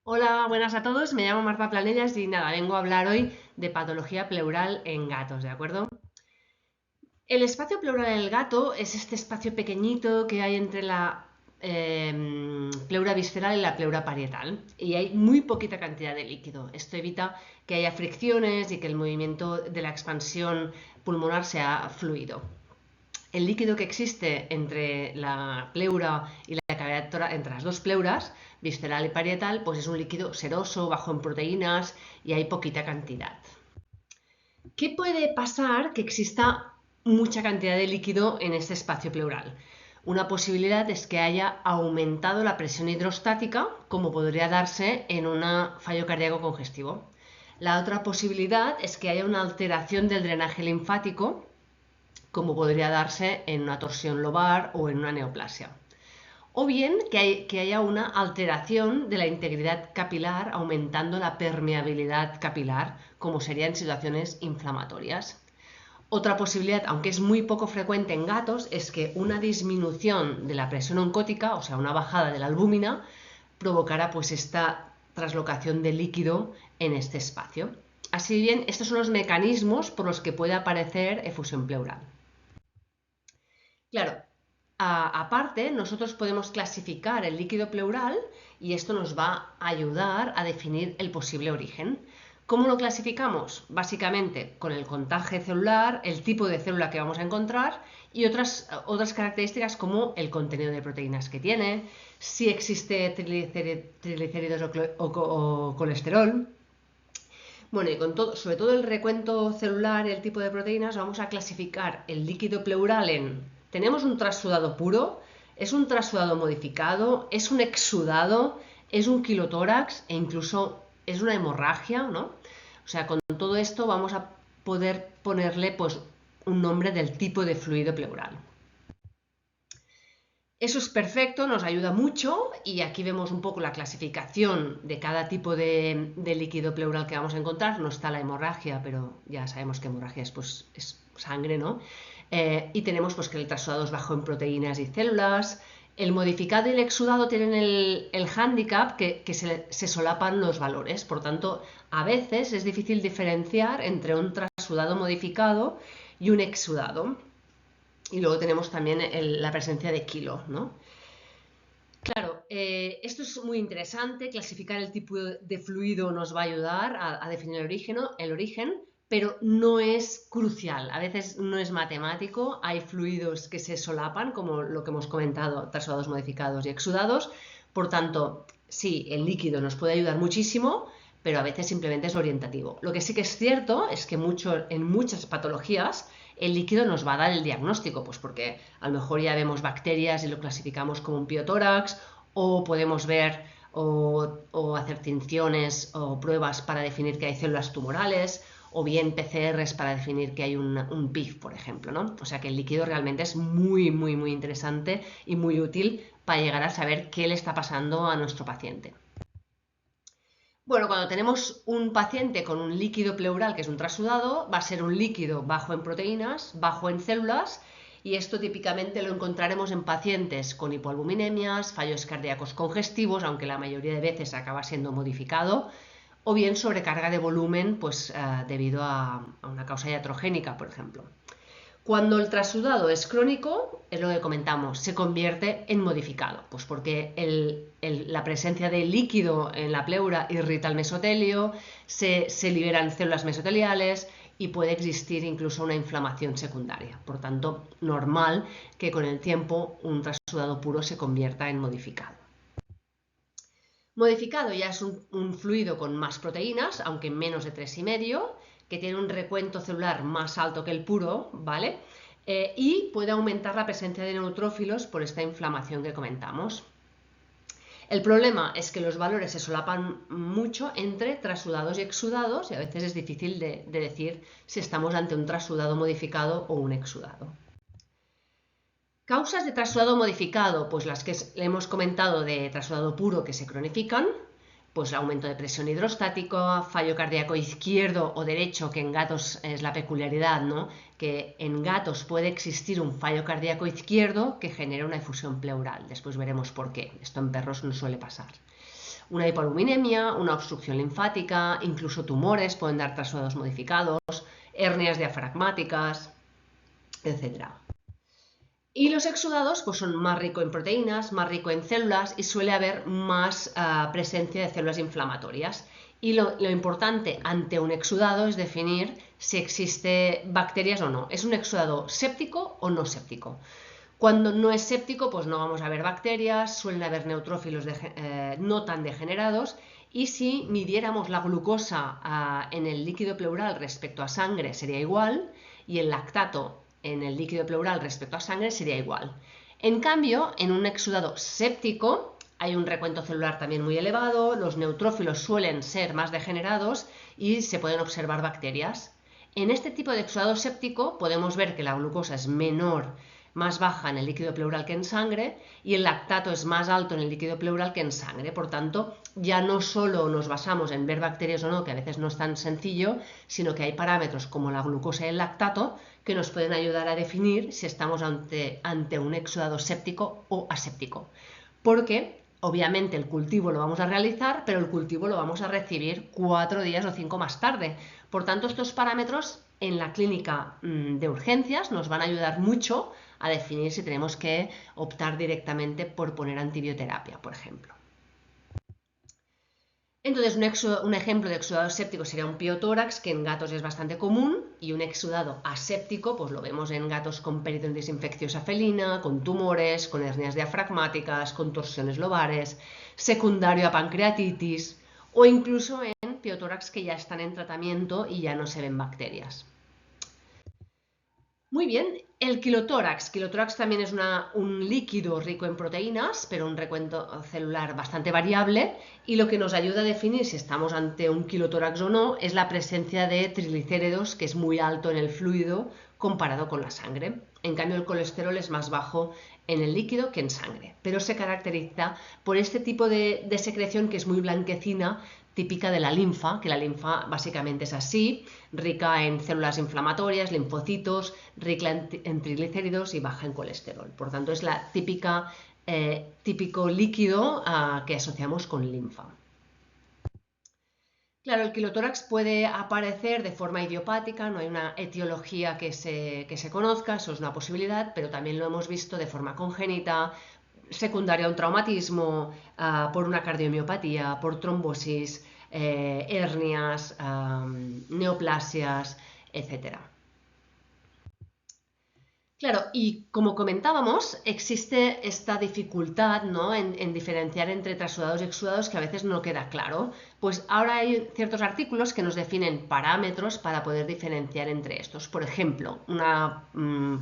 Hola, buenas a todos. Me llamo Marta Planellas y nada, vengo a hablar hoy de patología pleural en gatos, ¿de acuerdo? El espacio pleural en el gato es este espacio pequeñito que hay entre la pleura visceral y la pleura parietal y hay muy poquita cantidad de líquido. Esto evita que haya fricciones y que el movimiento de la expansión pulmonar sea fluido. El líquido que existe entre la pleura y la cavidad torácica, entre las dos pleuras, visceral y parietal, pues es un líquido seroso, bajo en proteínas y hay poquita cantidad. ¿Qué puede pasar que exista mucha cantidad de líquido en este espacio pleural? Una posibilidad es que haya aumentado la presión hidrostática, como podría darse en un fallo cardíaco congestivo. La otra posibilidad es que haya una alteración del drenaje linfático, como podría darse en una torsión lobar o en una neoplasia. O bien que haya una alteración de la integridad capilar, aumentando la permeabilidad capilar, como sería en situaciones inflamatorias. Otra posibilidad, aunque es muy poco frecuente en gatos, es que una disminución de la presión oncótica, o sea, una bajada de la albúmina, provocara pues esta traslocación de líquido en este espacio. Así bien, estos son los mecanismos por los que puede aparecer efusión pleural. Claro, aparte, nosotros podemos clasificar el líquido pleural y esto nos va a ayudar a definir el posible origen. ¿Cómo lo clasificamos? Básicamente con el contaje celular, el tipo de célula que vamos a encontrar y otras características como el contenido de proteínas que tiene, si existe triglicéridos o colesterol. Bueno, y sobre todo el recuento celular y el tipo de proteínas, vamos a clasificar el líquido pleural en: tenemos un trasudado puro, es un trasudado modificado, es un exudado, es un quilotórax e incluso es una hemorragia, ¿no? O sea, con todo esto vamos a poder ponerle pues un nombre del tipo de fluido pleural. Eso es perfecto, nos ayuda mucho y aquí vemos un poco la clasificación de cada tipo de líquido pleural que vamos a encontrar. No está la hemorragia, pero ya sabemos que hemorragia es, pues, es sangre, ¿no? Y tenemos pues, que el trasudado es bajo en proteínas y células. El modificado y el exudado tienen el hándicap que se solapan los valores. Por tanto, a veces es difícil diferenciar entre un trasudado modificado y un exudado. Y luego tenemos también la presencia de kilo, ¿no? Claro, esto es muy interesante. Clasificar el tipo de fluido nos va a ayudar a definir el origen, pero no es crucial. A veces no es matemático. Hay fluidos que se solapan, como lo que hemos comentado, trasudados modificados y exudados. Por tanto, sí, el líquido nos puede ayudar muchísimo, pero a veces simplemente es orientativo. Lo que sí que es cierto es que en muchas patologías el líquido nos va a dar el diagnóstico, pues porque a lo mejor ya vemos bacterias y lo clasificamos como un piotórax, o podemos ver o hacer tinciones o pruebas para definir que hay células tumorales, o bien PCRs para definir que hay un PIF, por ejemplo, ¿no? O sea que el líquido realmente es muy, muy, muy interesante y muy útil para llegar a saber qué le está pasando a nuestro paciente. Bueno, cuando tenemos un paciente con un líquido pleural, que es un trasudado, va a ser un líquido bajo en proteínas, bajo en células, y esto típicamente lo encontraremos en pacientes con hipoalbuminemias, fallos cardíacos congestivos, aunque la mayoría de veces acaba siendo modificado, o bien sobrecarga de volumen, pues debido a una causa iatrogénica, por ejemplo. Cuando el trasudado es crónico, es lo que comentamos, se convierte en modificado, pues porque la presencia de líquido en la pleura irrita el mesotelio, se liberan células mesoteliales y puede existir incluso una inflamación secundaria. Por tanto, normal que con el tiempo un trasudado puro se convierta en modificado. Modificado ya es un fluido con más proteínas, aunque menos de 3,5, que tiene un recuento celular más alto que el puro, ¿vale? Y puede aumentar la presencia de neutrófilos por esta inflamación que comentamos. El problema es que los valores se solapan mucho entre trasudados y exudados y a veces es difícil de decir si estamos ante un trasudado modificado o un exudado. Causas de trasudado modificado, pues las que le hemos comentado de trasudado puro que se cronifican, pues aumento de presión hidrostática, fallo cardíaco izquierdo o derecho, que en gatos es la peculiaridad, ¿no? Que en gatos puede existir un fallo cardíaco izquierdo que genera una efusión pleural. Después veremos por qué. Esto en perros no suele pasar. una hipoaluminemia, una obstrucción linfática, incluso tumores pueden dar trasudados modificados, hernias diafragmáticas, etc. Y los exudados pues son más ricos en proteínas, más ricos en células y suele haber más presencia de células inflamatorias. Y lo importante ante un exudado es definir si existe bacterias o no. ¿Es un exudado séptico o no séptico? Cuando no es séptico, pues no vamos a ver bacterias, suelen haber neutrófilos no tan degenerados. Y si midiéramos la glucosa en el líquido pleural respecto a sangre sería igual, y el lactato en el líquido pleural respecto a sangre sería igual. En cambio, en un exudado séptico hay un recuento celular también muy elevado, los neutrófilos suelen ser más degenerados y se pueden observar bacterias. En este tipo de exudado séptico podemos ver que la glucosa es menor, más baja en el líquido pleural que en sangre, y el lactato es más alto en el líquido pleural que en sangre. Por tanto, ya no solo nos basamos en ver bacterias o no, que a veces no es tan sencillo, sino que hay parámetros como la glucosa y el lactato que nos pueden ayudar a definir si estamos ante un exudado séptico o aséptico. Porque obviamente el cultivo lo vamos a realizar, pero el cultivo lo vamos a recibir 4 días o 5 más tarde. Por tanto, estos parámetros en la clínica de urgencias nos van a ayudar mucho a definir si tenemos que optar directamente por poner antibioterapia, por ejemplo. Entonces, un ejemplo de exudado séptico sería un piotórax, que en gatos es bastante común, y un exudado aséptico, pues lo vemos en gatos con peritonitis infecciosa felina, con tumores, con hernias diafragmáticas, con torsiones lobares, secundario a pancreatitis, o incluso en piotórax que ya están en tratamiento y ya no se ven bacterias. Muy bien, el quilotórax. Quilotórax también es un líquido rico en proteínas, pero un recuento celular bastante variable, y lo que nos ayuda a definir si estamos ante un quilotórax o no es la presencia de triglicéridos, que es muy alto en el fluido comparado con la sangre. En cambio, el colesterol es más bajo en el líquido que en sangre, pero se caracteriza por este tipo de secreción que es muy blanquecina, típica de la linfa, que la linfa básicamente es así, rica en células inflamatorias, linfocitos, rica en triglicéridos y baja en colesterol. Por tanto, es la típico líquido que asociamos con linfa. Claro, el quilotórax puede aparecer de forma idiopática, no hay una etiología que se conozca, eso es una posibilidad, pero también lo hemos visto de forma congénita, secundaria a un traumatismo, por una cardiomiopatía, por trombosis, hernias, neoplasias, etc. Claro, y como comentábamos, existe esta dificultad, ¿no?, en diferenciar entre trasudados y exudados, que a veces no queda claro. Pues ahora hay ciertos artículos que nos definen parámetros para poder diferenciar entre estos. Por ejemplo, una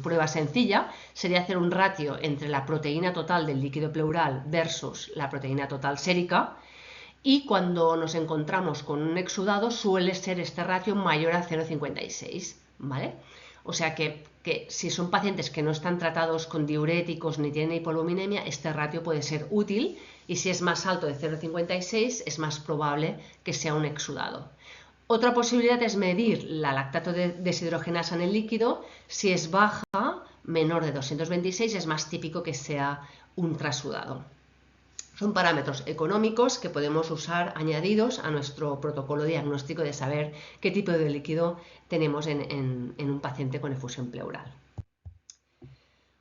prueba sencilla sería hacer un ratio entre la proteína total del líquido pleural versus la proteína total sérica, y cuando nos encontramos con un exudado suele ser este ratio mayor a 0,56, ¿vale? O sea que si son pacientes que no están tratados con diuréticos ni tienen hipoaluminemia, este ratio puede ser útil, y si es más alto de 0,56 es más probable que sea un exudado. Otra posibilidad es medir la lactato deshidrogenasa en el líquido. Si es baja, menor de 226, es más típico que sea un trasudado. Son parámetros económicos que podemos usar añadidos a nuestro protocolo diagnóstico de saber qué tipo de líquido tenemos en un paciente con efusión pleural.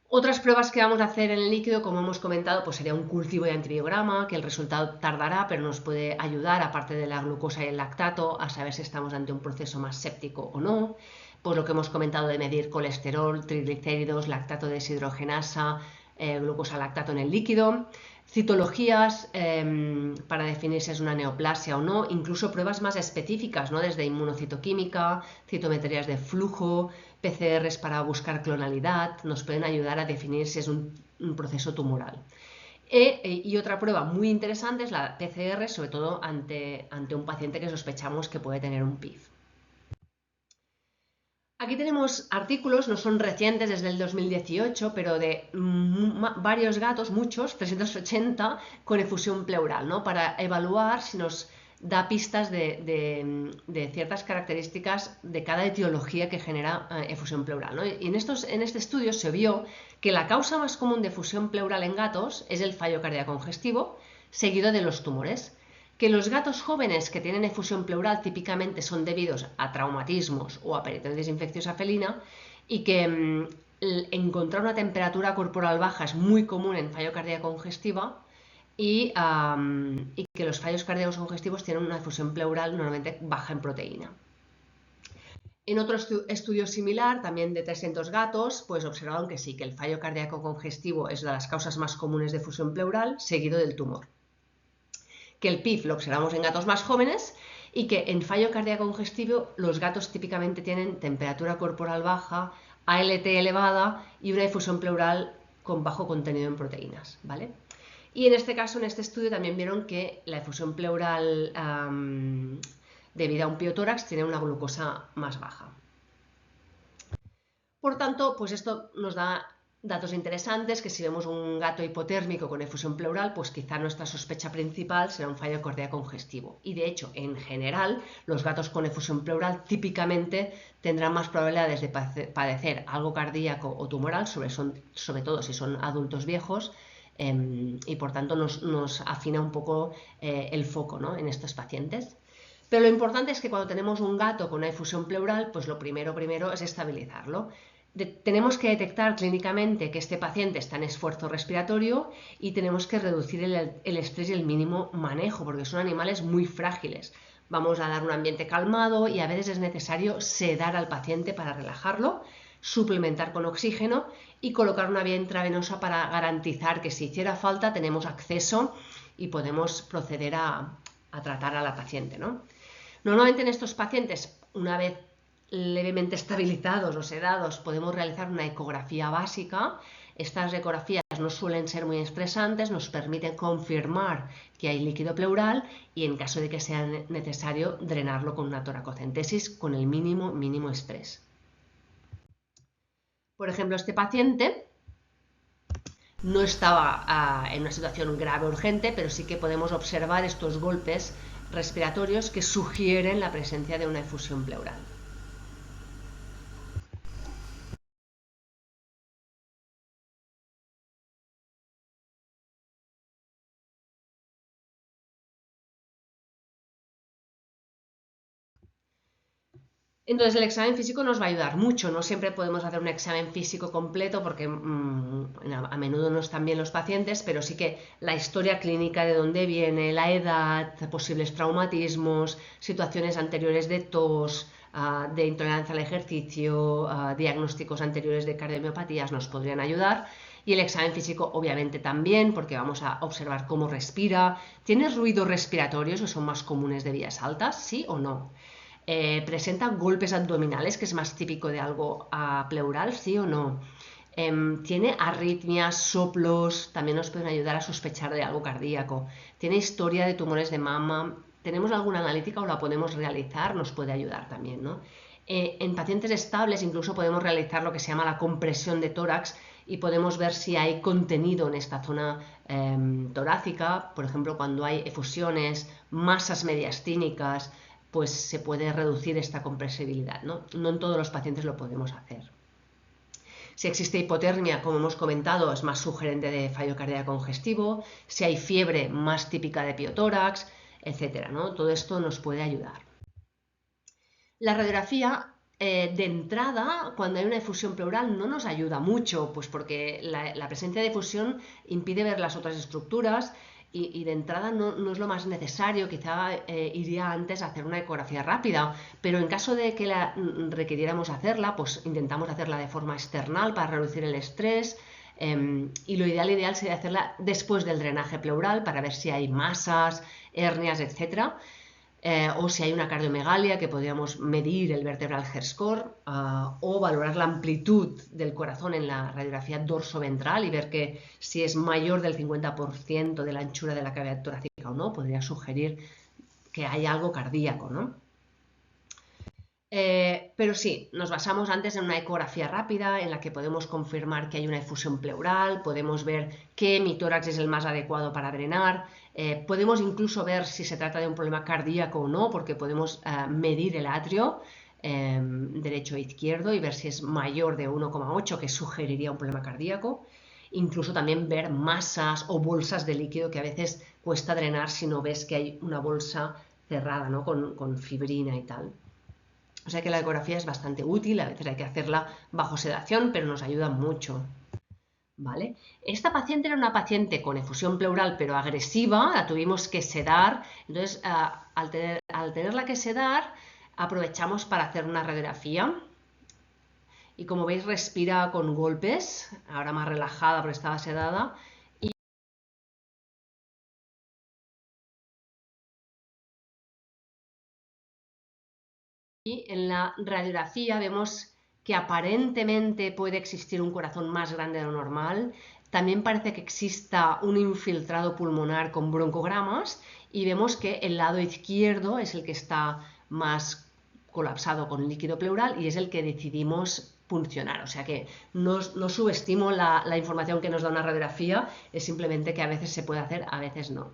Otras pruebas que vamos a hacer en el líquido, como hemos comentado, pues sería un cultivo de antibiograma, que el resultado tardará, pero nos puede ayudar, aparte de la glucosa y el lactato, a saber si estamos ante un proceso más séptico o no. Pues lo que hemos comentado de medir colesterol, triglicéridos, lactato deshidrogenasa, glucosa, lactato en el líquido. Citologías para definir si es una neoplasia o no, incluso pruebas más específicas, ¿no?, desde inmunocitoquímica, citometrías de flujo, PCRs para buscar clonalidad, nos pueden ayudar a definir si es un proceso tumoral. Y otra prueba muy interesante es la PCR, sobre todo ante un paciente que sospechamos que puede tener un PIF. Aquí tenemos artículos, no son recientes, desde el 2018, pero de varios gatos, muchos, 380, con efusión pleural, ¿no?, para evaluar si nos da pistas de ciertas características de cada etiología que genera efusión pleural, ¿no? Y en este estudio se vio que la causa más común de efusión pleural en gatos es el fallo cardíaco congestivo, seguido de los tumores. Que los gatos jóvenes que tienen efusión pleural típicamente son debidos a traumatismos o a peritonitis infecciosa felina y que encontrar una temperatura corporal baja es muy común en fallo cardíaco congestiva y que los fallos cardíacos congestivos tienen una efusión pleural normalmente baja en proteína. En otro estudio similar, también de 300 gatos, pues observaron que sí, que el fallo cardíaco congestivo es de las causas más comunes de efusión pleural, seguido del tumor. Que el PIF lo observamos en gatos más jóvenes y que en fallo cardíaco congestivo los gatos típicamente tienen temperatura corporal baja, ALT elevada y una efusión pleural con bajo contenido en proteínas, ¿vale? Y en este caso, en este estudio, también vieron que la efusión pleural debida a un piotórax tiene una glucosa más baja. Por tanto, pues esto nos da datos interesantes, que si vemos un gato hipotérmico con efusión pleural, pues quizá nuestra sospecha principal será un fallo cardíaco congestivo. Y de hecho, en general, los gatos con efusión pleural típicamente tendrán más probabilidades de padecer algo cardíaco o tumoral, sobre todo si son adultos viejos, y por tanto nos afina un poco el foco, ¿no?, en estos pacientes. Pero lo importante es que cuando tenemos un gato con una efusión pleural, pues lo primero es estabilizarlo. Tenemos que detectar clínicamente que este paciente está en esfuerzo respiratorio y tenemos que reducir el estrés y el mínimo manejo, porque son animales muy frágiles. Vamos a dar un ambiente calmado y a veces es necesario sedar al paciente para relajarlo, suplementar con oxígeno y colocar una vía intravenosa para garantizar que si hiciera falta tenemos acceso y podemos proceder a tratar a la paciente, ¿no? Normalmente en estos pacientes, una vez levemente estabilizados o sedados, podemos realizar una ecografía básica. Estas ecografías no suelen ser muy estresantes, nos permiten confirmar que hay líquido pleural y, en caso de que sea necesario, drenarlo con una toracocentesis con el mínimo estrés. Por ejemplo, este paciente no estaba en una situación grave o urgente, pero sí que podemos observar estos golpes respiratorios que sugieren la presencia de una efusión pleural. Entonces el examen físico nos va a ayudar mucho, no siempre podemos hacer un examen físico completo porque a menudo no están bien los pacientes, pero sí que la historia clínica de dónde viene, la edad, posibles traumatismos, situaciones anteriores de tos, de intolerancia al ejercicio, diagnósticos anteriores de cardiomiopatías nos podrían ayudar. Y el examen físico obviamente también, porque vamos a observar cómo respira. ¿Tiene ruidos respiratorios que son más comunes de vías altas? ¿Sí o no? ¿Presenta golpes abdominales, que es más típico de algo pleural, sí o no? ¿Tiene arritmias, soplos? También nos pueden ayudar a sospechar de algo cardíaco. ¿Tiene historia de tumores de mama? ¿Tenemos alguna analítica o la podemos realizar? Nos puede ayudar también, ¿no? En pacientes estables incluso podemos realizar lo que se llama la compresión de tórax y podemos ver si hay contenido en esta zona torácica. Por ejemplo, cuando hay efusiones, masas mediastínicas, pues se puede reducir esta compresibilidad, ¿no? No en todos los pacientes lo podemos hacer. Si existe hipotermia, como hemos comentado, es más sugerente de fallo cardíaco congestivo. Si hay fiebre, más típica de piotórax, etcétera, ¿no? Todo esto nos puede ayudar. La radiografía de entrada, cuando hay una efusión pleural, no nos ayuda mucho, pues porque la presencia de efusión impide ver las otras estructuras y de entrada no es lo más necesario. Quizá iría antes a hacer una ecografía rápida, pero en caso de que requiriéramos hacerla, pues intentamos hacerla de forma external para reducir el estrés. Y lo ideal sería hacerla después del drenaje pleural para ver si hay masas, hernias, etcétera. O si hay una cardiomegalia, que podríamos medir el vertebral Heart Score, o valorar la amplitud del corazón en la radiografía dorsoventral y ver que si es mayor del 50% de la anchura de la cavidad torácica o no, podría sugerir que hay algo cardíaco, ¿no? Pero sí, nos basamos antes en una ecografía rápida en la que podemos confirmar que hay una efusión pleural, podemos ver qué hemitórax es el más adecuado para drenar, podemos incluso ver si se trata de un problema cardíaco o no, porque podemos medir el atrio derecho e izquierdo y ver si es mayor de 1,8, que sugeriría un problema cardíaco. incluso también ver masas o bolsas de líquido que a veces cuesta drenar si no ves que hay una bolsa cerrada, ¿no? con fibrina y tal. O sea que la ecografía es bastante útil, a veces hay que hacerla bajo sedación, pero nos ayuda mucho. ¿Vale? Esta paciente era una paciente con efusión pleural pero agresiva, la tuvimos que sedar, entonces al tenerla que sedar aprovechamos para hacer una radiografía y como veis respira con golpes, ahora más relajada porque estaba sedada. Y en la radiografía vemos que aparentemente puede existir un corazón más grande de lo normal. También parece que exista un infiltrado pulmonar con broncogramas y vemos que el lado izquierdo es el que está más colapsado con líquido pleural y es el que decidimos puncionar. O sea que no subestimo la información que nos da una radiografía, es simplemente que a veces se puede hacer, a veces no.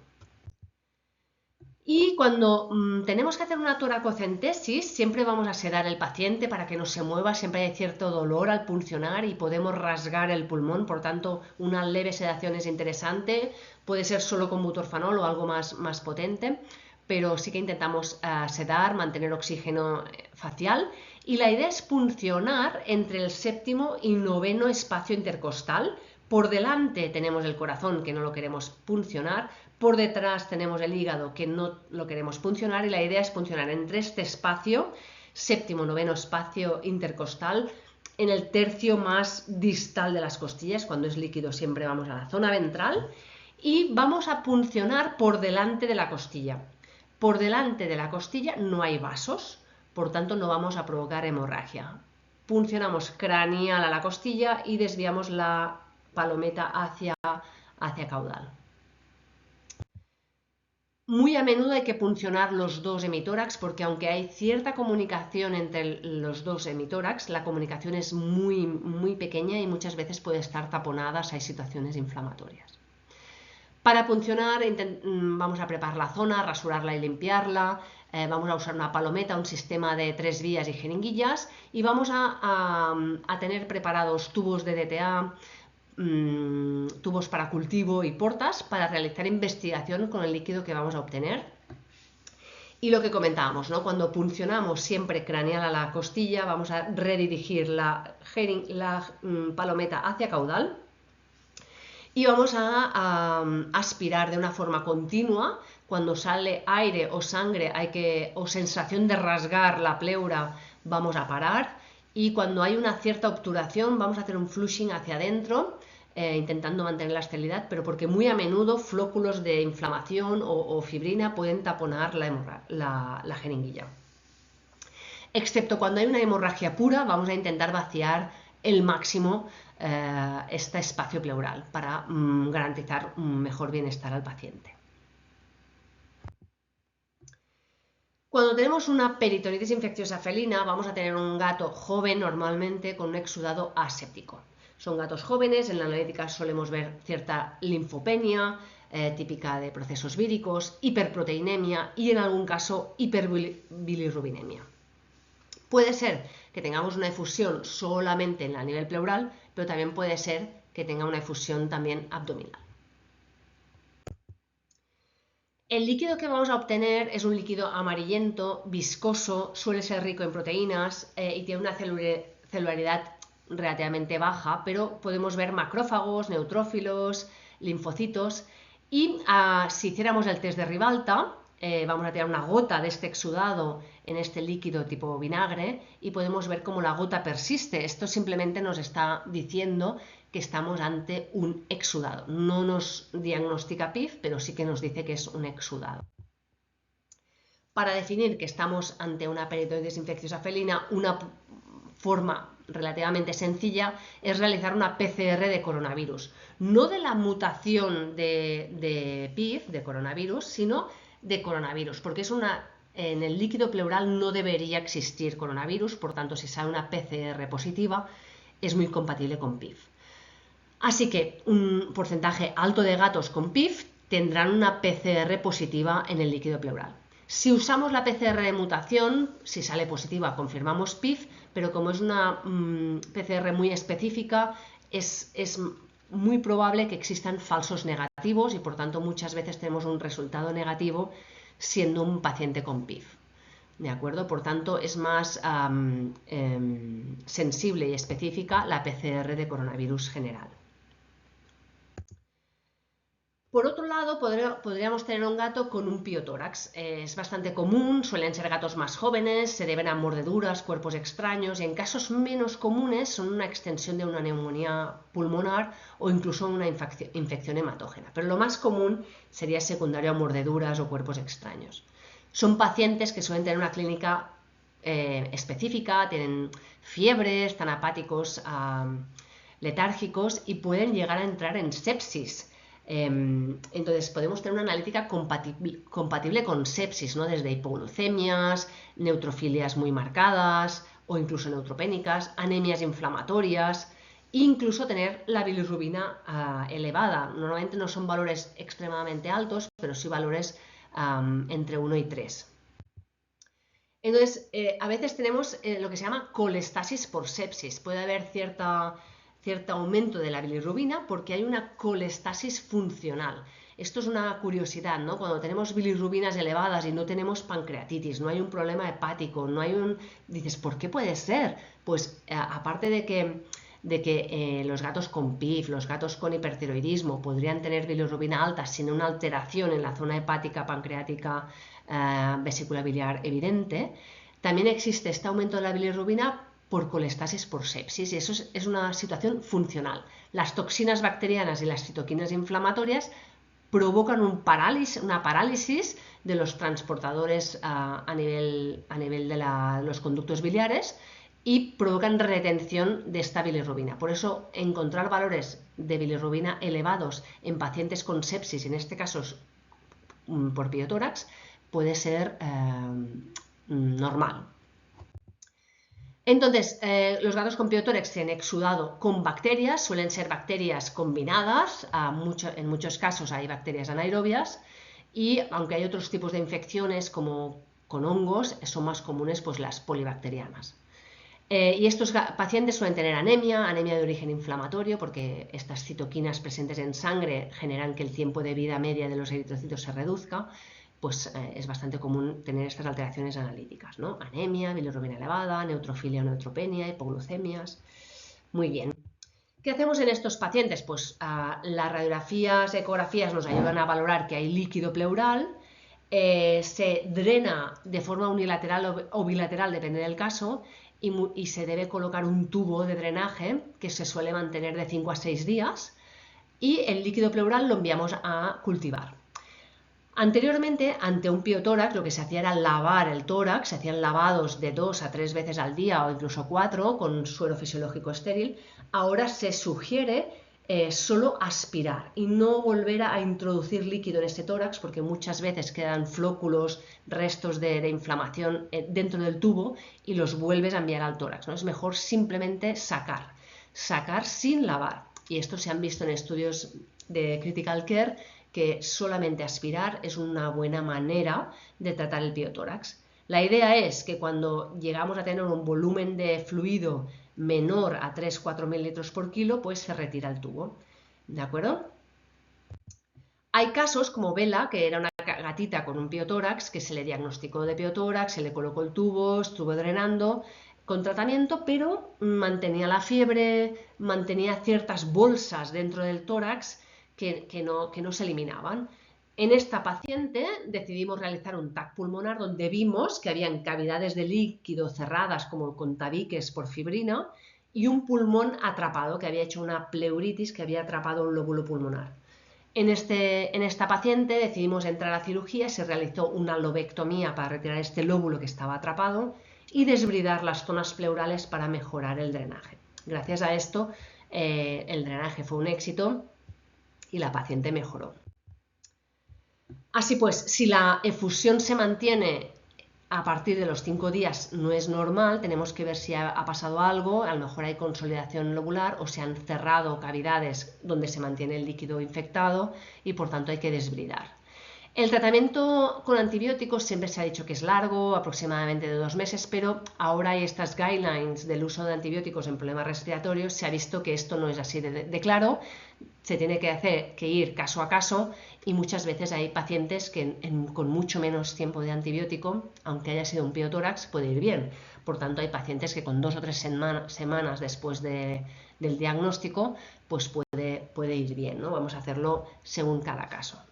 Y cuando tenemos que hacer una toracocentesis, siempre vamos a sedar el paciente para que no se mueva, siempre hay cierto dolor al puncionar y podemos rasgar el pulmón, por tanto una leve sedación es interesante, puede ser solo con butorfanol o algo más potente, pero sí que intentamos sedar, mantener oxígeno facial y la idea es puncionar entre el séptimo y noveno espacio intercostal. Por delante tenemos el corazón, que no lo queremos puncionar, por detrás tenemos el hígado, que no lo queremos puncionar, y la idea es puncionar entre este espacio, séptimo, noveno espacio intercostal, en el tercio más distal de las costillas. Cuando es líquido siempre vamos a la zona ventral y vamos a puncionar por delante de la costilla. Por delante de la costilla no hay vasos, por tanto no vamos a provocar hemorragia. Puncionamos craneal a la costilla y desviamos la palometa hacia caudal. Muy a menudo hay que puncionar los dos hemitórax porque aunque hay cierta comunicación entre los dos hemitórax, la comunicación es muy pequeña y muchas veces puede estar taponada si hay situaciones inflamatorias. Para puncionar vamos a preparar la zona, rasurarla y limpiarla, vamos a usar una palometa, un sistema de 3 vías y jeringuillas y vamos a tener preparados tubos de DTA, tubos para cultivo y portas para realizar investigación con el líquido que vamos a obtener. Y lo que comentábamos, ¿no? Cuando puncionamos siempre craneal a la costilla, vamos a redirigir la palometa hacia caudal y vamos a aspirar de una forma continua. Cuando sale aire o sangre o sensación de rasgar la pleura, vamos a parar. Y cuando hay una cierta obturación, vamos a hacer un flushing hacia adentro, intentando mantener la esterilidad, pero porque muy a menudo flóculos de inflamación o fibrina pueden taponar la jeringuilla. Excepto cuando hay una hemorragia pura, vamos a intentar vaciar el máximo este espacio pleural para garantizar un mejor bienestar al paciente. Cuando tenemos una peritonitis infecciosa felina, vamos a tener un gato joven normalmente con un exudado aséptico. Son gatos jóvenes, en la analítica solemos ver cierta linfopenia, típica de procesos víricos, hiperproteinemia y en algún caso hiperbilirrubinemia. Puede ser que tengamos una efusión solamente en el nivel pleural, pero también puede ser que tenga una efusión también abdominal. El líquido que vamos a obtener es un líquido amarillento, viscoso, suele ser rico en proteínas y tiene una celularidad relativamente baja, pero podemos ver macrófagos, neutrófilos, linfocitos y si hiciéramos el test de Ribalta, vamos a tirar una gota de este exudado en este líquido tipo vinagre y podemos ver cómo la gota persiste. Esto simplemente nos está diciendo que estamos ante un exudado. No nos diagnostica PIF, pero sí que nos dice que es un exudado. Para definir que estamos ante una peritonitis infecciosa felina, una forma relativamente sencilla es realizar una PCR de coronavirus. No de la mutación de PIF, de coronavirus, sino de coronavirus, porque en el líquido pleural no debería existir coronavirus, por tanto, si sale una PCR positiva, es muy compatible con PIF. Así que un porcentaje alto de gatos con PIF tendrán una PCR positiva en el líquido pleural. Si usamos la PCR de mutación, si sale positiva confirmamos PIF, pero como es una PCR muy específica, es muy probable que existan falsos negativos y por tanto muchas veces tenemos un resultado negativo siendo un paciente con PIF. ¿De acuerdo? Por tanto, es más sensible y específica la PCR de coronavirus general. Por otro lado, podríamos tener un gato con un piotórax. Es bastante común, suelen ser gatos más jóvenes, se deben a mordeduras, cuerpos extraños y en casos menos comunes son una extensión de una neumonía pulmonar o incluso una infección hematógena. Pero lo más común sería secundario a mordeduras o cuerpos extraños. Son pacientes que suelen tener una clínica específica, tienen fiebre, están apáticos, letárgicos y pueden llegar a entrar en sepsis. Entonces podemos tener una analítica compatible con sepsis, ¿no? Desde hipoglucemias, neutrofilias muy marcadas o incluso neutropénicas, anemias inflamatorias, e incluso tener la bilirrubina elevada. Normalmente no son valores extremadamente altos, pero sí valores entre 1 y 3. Entonces, a veces tenemos lo que se llama colestasis por sepsis. Puede haber cierto aumento de la bilirrubina porque hay una colestasis funcional. Esto es una curiosidad, ¿no? Cuando tenemos bilirrubinas elevadas y no tenemos pancreatitis, no hay un problema hepático, no hay un... Dices, ¿por qué puede ser? Pues aparte de que los gatos con PIF, los gatos con hipertiroidismo podrían tener bilirrubina alta sin una alteración en la zona hepática, pancreática, vesícula biliar evidente, también existe este aumento de la bilirrubina por colestasis por sepsis y eso es una situación funcional. Las toxinas bacterianas y las citoquinas inflamatorias provocan una parálisis de los transportadores a nivel de los conductos biliares y provocan retención de esta bilirrubina. Por eso encontrar valores de bilirrubina elevados en pacientes con sepsis, en este caso por piotórax, puede ser normal. Entonces, los gatos con piotórax tienen exudado con bacterias, suelen ser bacterias combinadas, en muchos casos hay bacterias anaerobias y aunque hay otros tipos de infecciones como con hongos, son más comunes pues, las polibacterianas. Y estos pacientes suelen tener anemia de origen inflamatorio porque estas citoquinas presentes en sangre generan que el tiempo de vida media de los eritrocitos se reduzca. Pues es bastante común tener estas alteraciones analíticas, ¿no? Anemia, bilirrubina elevada, neutrofilia o neutropenia, hipoglucemias. Muy bien. ¿Qué hacemos en estos pacientes? Pues las radiografías, ecografías nos ayudan a valorar que hay líquido pleural, se drena de forma unilateral o bilateral, depende del caso, y se debe colocar un tubo de drenaje que se suele mantener de 5 a 6 días y el líquido pleural lo enviamos a cultivar. Anteriormente, ante un piotórax, lo que se hacía era lavar el tórax, se hacían lavados de 2 a 3 veces al día o incluso 4 con suero fisiológico estéril. Ahora se sugiere solo aspirar y no volver a introducir líquido en este tórax porque muchas veces quedan flóculos, restos de inflamación dentro del tubo y los vuelves a enviar al tórax, ¿no? Es mejor simplemente sacar sin lavar. Y esto se han visto en estudios de Critical Care que solamente aspirar es una buena manera de tratar el piotórax. La idea es que cuando llegamos a tener un volumen de fluido menor a 3-4 mililitros por kilo, pues se retira el tubo. ¿De acuerdo? Hay casos como Bella, que era una gatita con un piotórax, que se le diagnosticó de piotórax, se le colocó el tubo, estuvo drenando con tratamiento, pero mantenía la fiebre, mantenía ciertas bolsas dentro del tórax que no se eliminaban. En esta paciente decidimos realizar un TAC pulmonar donde vimos que habían cavidades de líquido cerradas como con tabiques por fibrina y un pulmón atrapado que había hecho una pleuritis que había atrapado un lóbulo pulmonar. En esta paciente decidimos entrar a cirugía y se realizó una lobectomía para retirar este lóbulo que estaba atrapado y desbridar las zonas pleurales para mejorar el drenaje. Gracias a esto el drenaje fue un éxito y la paciente mejoró. Así pues, si la efusión se mantiene a partir de los 5 días no es normal, tenemos que ver si ha pasado algo, a lo mejor hay consolidación lobular o se han cerrado cavidades donde se mantiene el líquido infectado y por tanto hay que desbridar. El tratamiento con antibióticos siempre se ha dicho que es largo, aproximadamente de 2 meses, pero ahora hay estas guidelines del uso de antibióticos en problemas respiratorios. Se ha visto que esto no es así de claro, se tiene que ir caso a caso y muchas veces hay pacientes que con mucho menos tiempo de antibiótico, aunque haya sido un piotórax, puede ir bien. Por tanto, hay pacientes que con 2 o 3 semanas después del diagnóstico, pues puede ir bien, ¿no? Vamos a hacerlo según cada caso.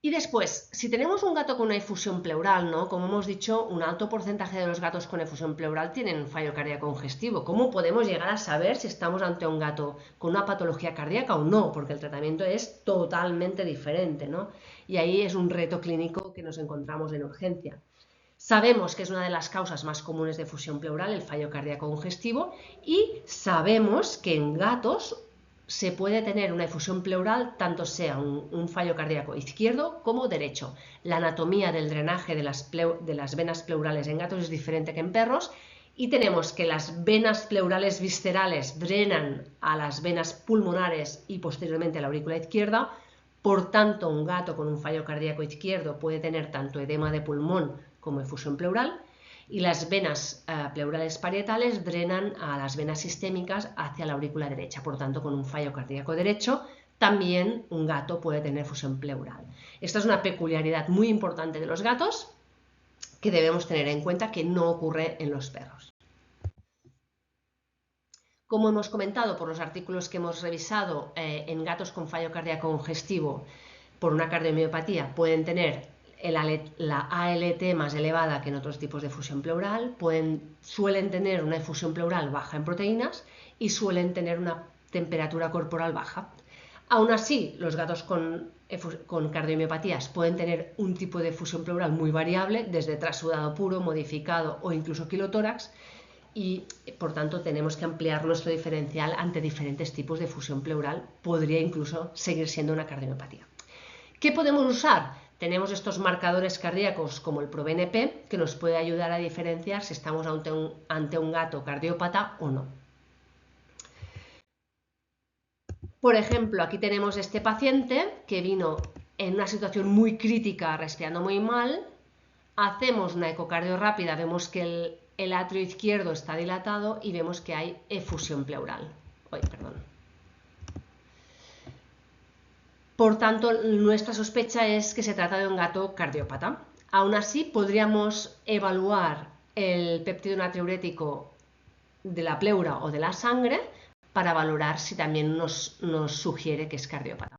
Y después, si tenemos un gato con una efusión pleural, ¿no? Como hemos dicho, un alto porcentaje de los gatos con efusión pleural tienen fallo cardíaco congestivo. ¿Cómo podemos llegar a saber si estamos ante un gato con una patología cardíaca o no? Porque el tratamiento es totalmente diferente, ¿no? Y ahí es un reto clínico que nos encontramos en urgencia. Sabemos que es una de las causas más comunes de efusión pleural, el fallo cardíaco congestivo, y sabemos que en gatos se puede tener una efusión pleural tanto sea un fallo cardíaco izquierdo como derecho. La anatomía del drenaje de las venas pleurales en gatos es diferente que en perros y tenemos que las venas pleurales viscerales drenan a las venas pulmonares y posteriormente a la aurícula izquierda. Por tanto, un gato con un fallo cardíaco izquierdo puede tener tanto edema de pulmón como efusión pleural. Y las venas pleurales parietales drenan a las venas sistémicas hacia la aurícula derecha. Por tanto, con un fallo cardíaco derecho, también un gato puede tener efusión pleural. Esta es una peculiaridad muy importante de los gatos que debemos tener en cuenta que no ocurre en los perros. Como hemos comentado por los artículos que hemos revisado, en gatos con fallo cardíaco congestivo por una cardiomiopatía pueden tener la ALT más elevada que en otros tipos de efusión pleural, suelen tener una efusión pleural baja en proteínas y suelen tener una temperatura corporal baja. Aún así, los gatos con cardiomiopatías pueden tener un tipo de efusión pleural muy variable, desde trasudado puro, modificado o incluso quilotórax, y por tanto tenemos que ampliar nuestro diferencial ante diferentes tipos de efusión pleural. Podría incluso seguir siendo una cardiomiopatía. ¿Qué podemos usar? Tenemos estos marcadores cardíacos como el ProBNP que nos puede ayudar a diferenciar si estamos ante un gato cardiópata o no. Por ejemplo, aquí tenemos este paciente que vino en una situación muy crítica, respirando muy mal. Hacemos una ecocardio rápida, vemos que el atrio izquierdo está dilatado y vemos que hay efusión pleural. Por tanto, nuestra sospecha es que se trata de un gato cardiópata. Aún así, podríamos evaluar el péptido natriurético de la pleura o de la sangre para valorar si también nos sugiere que es cardiópata.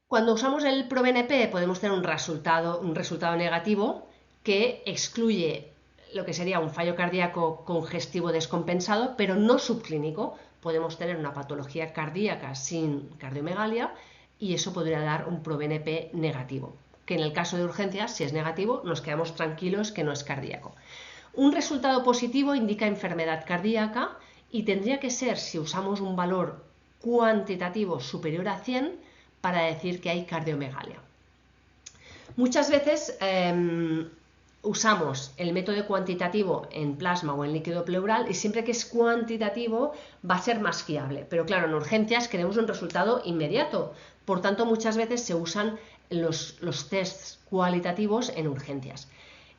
Cuando usamos el ProBNP podemos tener un resultado negativo que excluye lo que sería un fallo cardíaco congestivo descompensado, pero no subclínico. Podemos tener una patología cardíaca sin cardiomegalia y eso podría dar un ProBNP negativo, que en el caso de urgencias, si es negativo, nos quedamos tranquilos que no es cardíaco. Un resultado positivo indica enfermedad cardíaca y tendría que ser si usamos un valor cuantitativo superior a 100 para decir que hay cardiomegalia. Muchas veces usamos el método cuantitativo en plasma o en líquido pleural y siempre que es cuantitativo va a ser más fiable. Pero claro, en urgencias queremos un resultado inmediato. Por tanto, muchas veces se usan los tests cualitativos en urgencias.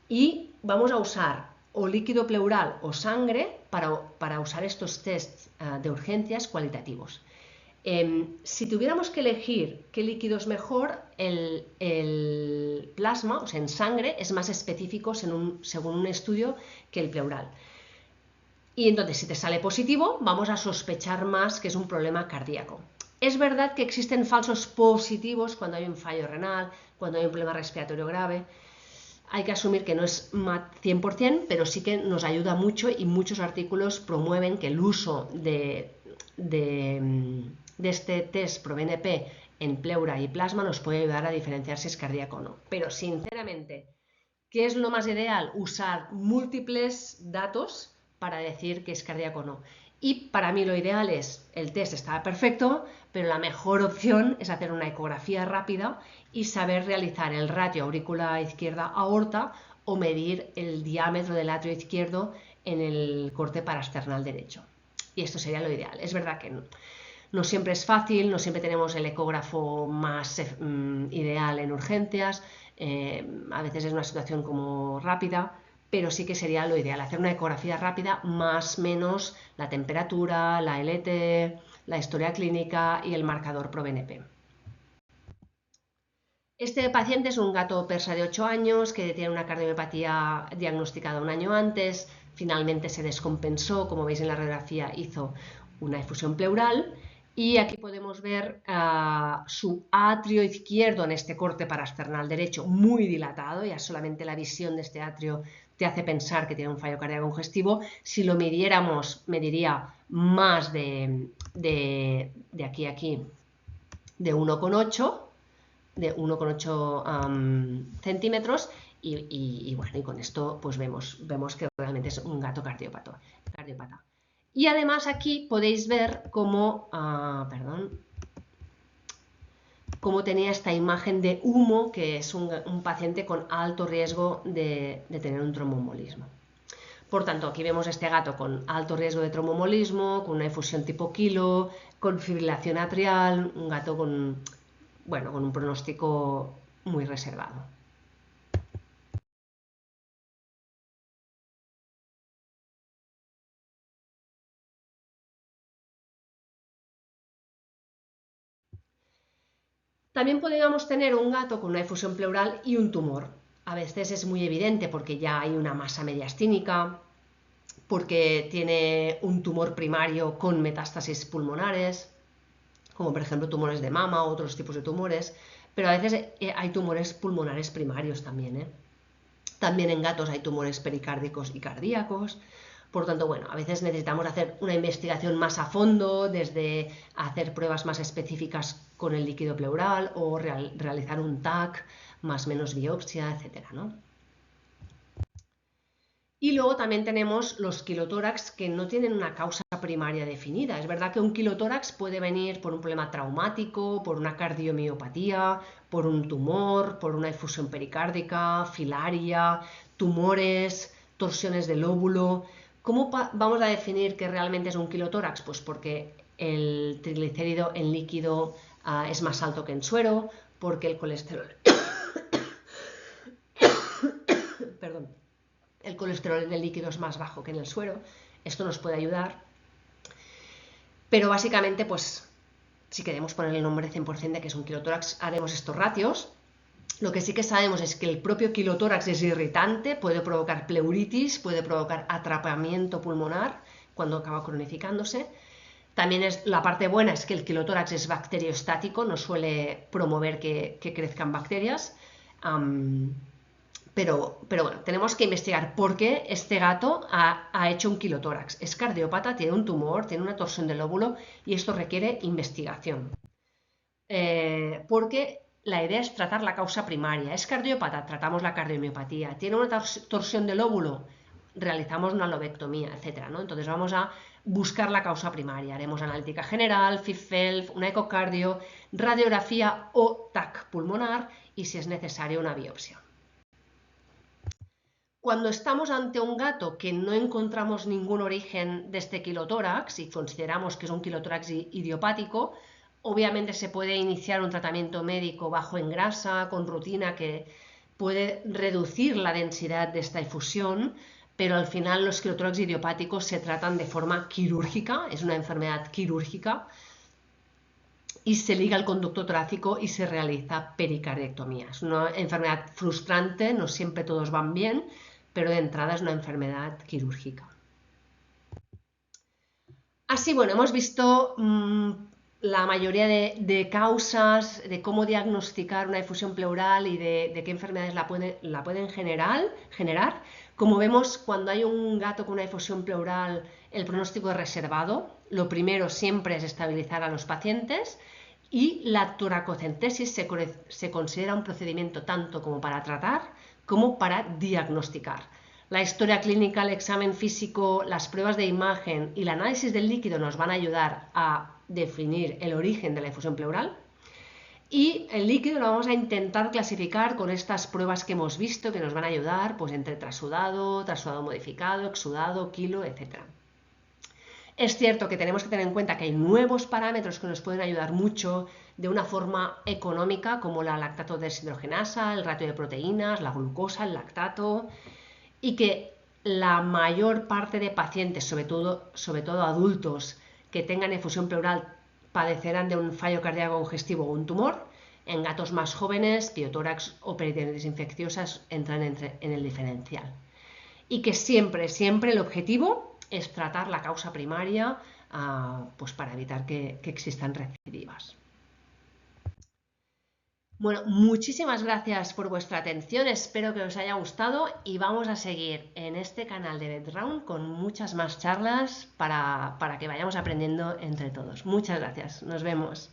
Y vamos a usar o líquido pleural o sangre para usar estos tests de urgencias cualitativos. Si tuviéramos que elegir qué líquido es mejor, el plasma, o sea, en sangre, es más específico según un estudio que el pleural. Y entonces, si te sale positivo, vamos a sospechar más que es un problema cardíaco. Es verdad que existen falsos positivos cuando hay un fallo renal, cuando hay un problema respiratorio grave. Hay que asumir que no es 100%, pero sí que nos ayuda mucho y muchos artículos promueven que el uso de este test ProBNP en pleura y plasma nos puede ayudar a diferenciar si es cardíaco o no. Pero sinceramente, ¿qué es lo más ideal? Usar múltiples datos para decir que es cardíaco o no. Y para mí lo ideal es, el test está perfecto, pero la mejor opción es hacer una ecografía rápida y saber realizar el ratio aurícula izquierda aorta o medir el diámetro del atrio izquierdo en el corte parasternal derecho. Y esto sería lo ideal. Es verdad que No siempre es fácil, no siempre tenemos el ecógrafo más ideal en urgencias, a veces es una situación como rápida, pero sí que sería lo ideal, hacer una ecografía rápida más menos la temperatura, la LT, la historia clínica y el marcador ProBNP. Este paciente es un gato persa de 8 años que tiene una cardiomiopatía diagnosticada un año antes, finalmente se descompensó, como veis en la radiografía hizo una efusión pleural y aquí podemos ver su atrio izquierdo en este corte parasternal derecho muy dilatado, ya solamente la visión de este atrio te hace pensar que tiene un fallo cardíaco congestivo. Si lo midiéramos, mediría más de aquí a aquí, de 1,8 centímetros y bueno, y con esto pues vemos que realmente es un gato cardiópata. Y además aquí podéis ver cómo, cómo tenía esta imagen de humo, que es un paciente con alto riesgo de tener un tromboembolismo. Por tanto, aquí vemos este gato con alto riesgo de tromboembolismo, con una efusión tipo kilo, con fibrilación atrial, un gato con, bueno, con un pronóstico muy reservado. También podríamos tener un gato con una efusión pleural y un tumor. A veces es muy evidente porque ya hay una masa mediastínica, porque tiene un tumor primario con metástasis pulmonares, como por ejemplo tumores de mama u otros tipos de tumores, pero a veces hay tumores pulmonares primarios también. También en gatos hay tumores pericárdicos y cardíacos. Por tanto, bueno, a veces necesitamos hacer una investigación más a fondo, desde hacer pruebas más específicas con el líquido pleural o realizar un TAC, más menos biopsia, etcétera, ¿no? Y luego también tenemos los quilotórax que no tienen una causa primaria definida. Es verdad que un quilotórax puede venir por un problema traumático, por una cardiomiopatía, por un tumor, por una efusión pericárdica, filaria, tumores, torsiones del óvulo. ¿Cómo vamos a definir que realmente es un quilotórax? Pues porque el triglicérido en líquido es más alto que en suero, porque el colesterol perdón, el colesterol en el líquido es más bajo que en el suero. Esto nos puede ayudar. Pero básicamente, pues, si queremos poner el nombre 100% de que es un quilotórax, haremos estos ratios. Lo que sí que sabemos es que el propio quilotórax es irritante, puede provocar pleuritis, puede provocar atrapamiento pulmonar cuando acaba cronificándose. También la parte buena es que el quilotórax es bacteriostático, no suele promover que crezcan bacterias. Pero bueno, tenemos que investigar por qué este gato ha hecho un quilotórax. Es cardiópata, tiene un tumor, tiene una torsión del óvulo y esto requiere investigación. Porque la idea es tratar la causa primaria. Es cardiópata, tratamos la cardiomiopatía. Tiene una torsión del óvulo, realizamos una lobectomía, etc., ¿no? Entonces vamos a buscar la causa primaria. Haremos analítica general, FIF-FELF, una ecocardio, radiografía o TAC pulmonar y, si es necesario, una biopsia. Cuando estamos ante un gato que no encontramos ningún origen de este quilotórax y consideramos que es un quilotórax idiopático, obviamente se puede iniciar un tratamiento médico bajo en grasa, con rutina, que puede reducir la densidad de esta efusión, pero al final los quilotórax idiopáticos se tratan de forma quirúrgica, es una enfermedad quirúrgica, y se liga al conducto torácico y se realiza pericardiectomía. Es una enfermedad frustrante, no siempre todos van bien, pero de entrada es una enfermedad quirúrgica. Así, bueno, hemos visto la mayoría de causas, de cómo diagnosticar una efusión pleural y de qué enfermedades la pueden generar. Como vemos, cuando hay un gato con una efusión pleural, el pronóstico es reservado. Lo primero siempre es estabilizar a los pacientes y la toracocentesis se considera un procedimiento tanto como para tratar como para diagnosticar. La historia clínica, el examen físico, las pruebas de imagen y el análisis del líquido nos van a ayudar a definir el origen de la efusión pleural. Y el líquido lo vamos a intentar clasificar con estas pruebas que hemos visto, que nos van a ayudar pues entre trasudado, trasudado modificado, exudado, kilo, etc. Es cierto que tenemos que tener en cuenta que hay nuevos parámetros que nos pueden ayudar mucho de una forma económica, como la lactato deshidrogenasa, el ratio de proteínas, la glucosa, el lactato, y que la mayor parte de pacientes, sobre todo adultos que tengan efusión pleural, padecerán de un fallo cardíaco congestivo o un tumor. En gatos más jóvenes, piotórax o peritonitis infecciosas entran en el diferencial. Y que siempre, siempre el objetivo es tratar la causa primaria, pues para evitar que existan recidivas. Bueno, muchísimas gracias por vuestra atención, espero que os haya gustado y vamos a seguir en este canal de VetRound con muchas más charlas para que vayamos aprendiendo entre todos. Muchas gracias, nos vemos.